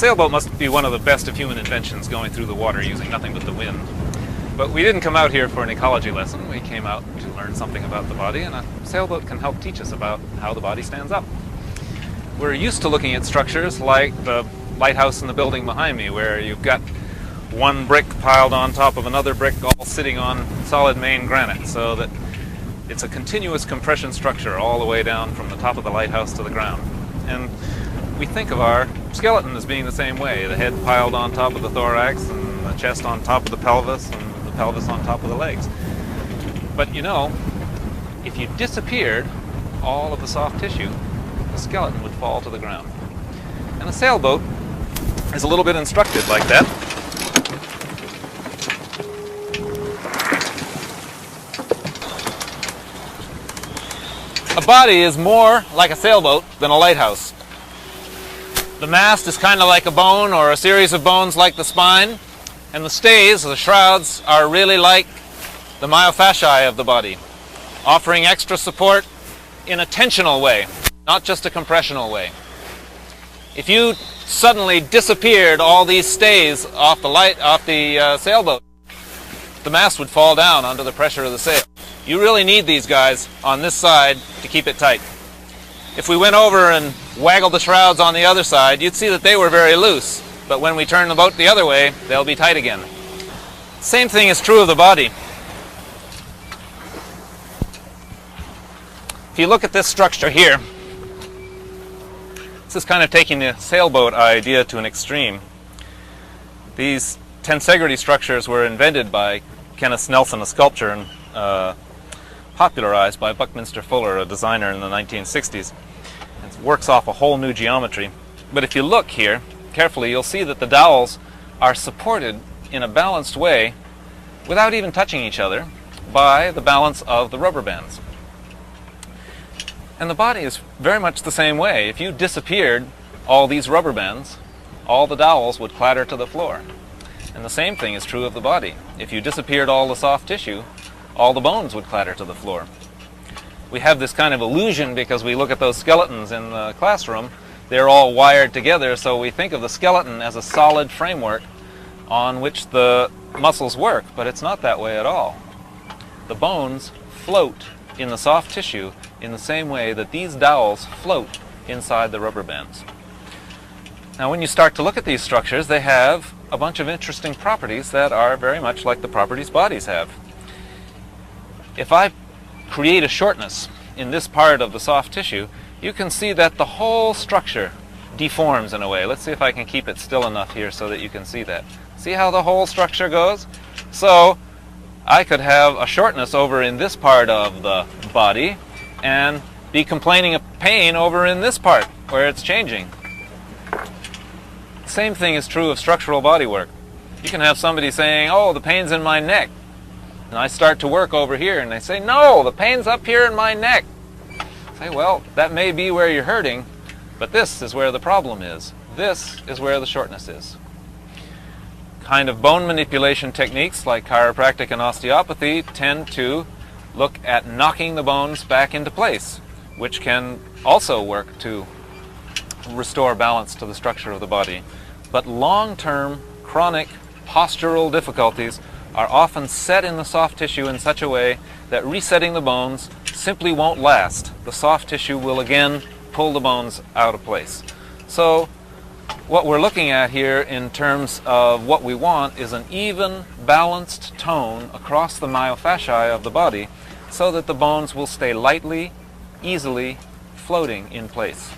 sailboat must be one of the best of human inventions, going through the water using nothing but the wind. But we didn't come out here for an ecology lesson. We came out to learn something about the body, and a sailboat can help teach us about how the body stands up. We're used to looking at structures like the lighthouse in the building behind me, where you've got one brick piled on top of another brick, all sitting on solid main granite, so that it's a continuous compression structure all the way down from the top of the lighthouse to the ground. And we think of our skeleton as being the same way, the head piled on top of the thorax, and the chest on top of the pelvis, and the pelvis on top of the legs. But you know, if you disappeared all of the soft tissue, the skeleton would fall to the ground. And a sailboat is a little bit instructed like that. A body is more like a sailboat than a lighthouse. The mast is kind of like a bone, or a series of bones like the spine, and the stays, or the shrouds, are really like the myofasciae of the body, offering extra support in a tensional way, not just a compressional way. If you suddenly disappeared all these stays off the sailboat, the mast would fall down under the pressure of the sail. You really need these guys on this side to keep it tight. If we went over and waggled the shrouds on the other side, you'd see that they were very loose. But when we turn the boat the other way, they'll be tight again. Same thing is true of the body. If you look at this structure here, this is kind of taking the sailboat idea to an extreme. These tensegrity structures were invented by Kenneth Nelson, a sculptor, and popularized by Buckminster Fuller, a designer in the 1960s. It works off a whole new geometry. But if you look here carefully, you'll see that the dowels are supported in a balanced way, without even touching each other, by the balance of the rubber bands. And the body is very much the same way. If you disappeared all these rubber bands, all the dowels would clatter to the floor. And the same thing is true of the body. If you disappeared all the soft tissue, all the bones would clatter to the floor. We have this kind of illusion because we look at those skeletons in the classroom. They're all wired together, so we think of the skeleton as a solid framework on which the muscles work, but it's not that way at all. The bones float in the soft tissue in the same way that these dowels float inside the rubber bands. Now, when you start to look at these structures, they have a bunch of interesting properties that are very much like the properties bodies have. If I create a shortness in this part of the soft tissue, you can see that the whole structure deforms in a way. Let's see if I can keep it still enough here so that you can see that. See how the whole structure goes? So I could have a shortness over in this part of the body and be complaining of pain over in this part where it's changing. Same thing is true of structural bodywork. You can have somebody saying, "Oh, the pain's in my neck." And I start to work over here, and they say, "No, the pain's up here in my neck." I say, well, that may be where you're hurting, but this is where the problem is. This is where the shortness is. Kind of bone manipulation techniques like chiropractic and osteopathy tend to look at knocking the bones back into place, which can also work to restore balance to the structure of the body. But long-term chronic postural difficulties are often set in the soft tissue in such a way that resetting the bones simply won't last. The soft tissue will again pull the bones out of place. So what we're looking at here in terms of what we want is an even, balanced tone across the myofasciae of the body so that the bones will stay lightly, easily floating in place.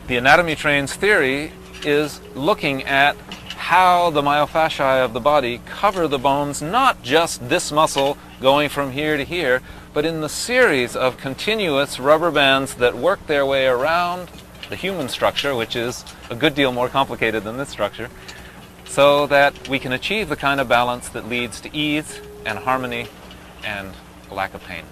The Anatomy Trains theory is looking at how the myofasciae of the body cover the bones, not just this muscle going from here to here, but in the series of continuous rubber bands that work their way around the human structure, which is a good deal more complicated than this structure, so that we can achieve the kind of balance that leads to ease and harmony and a lack of pain.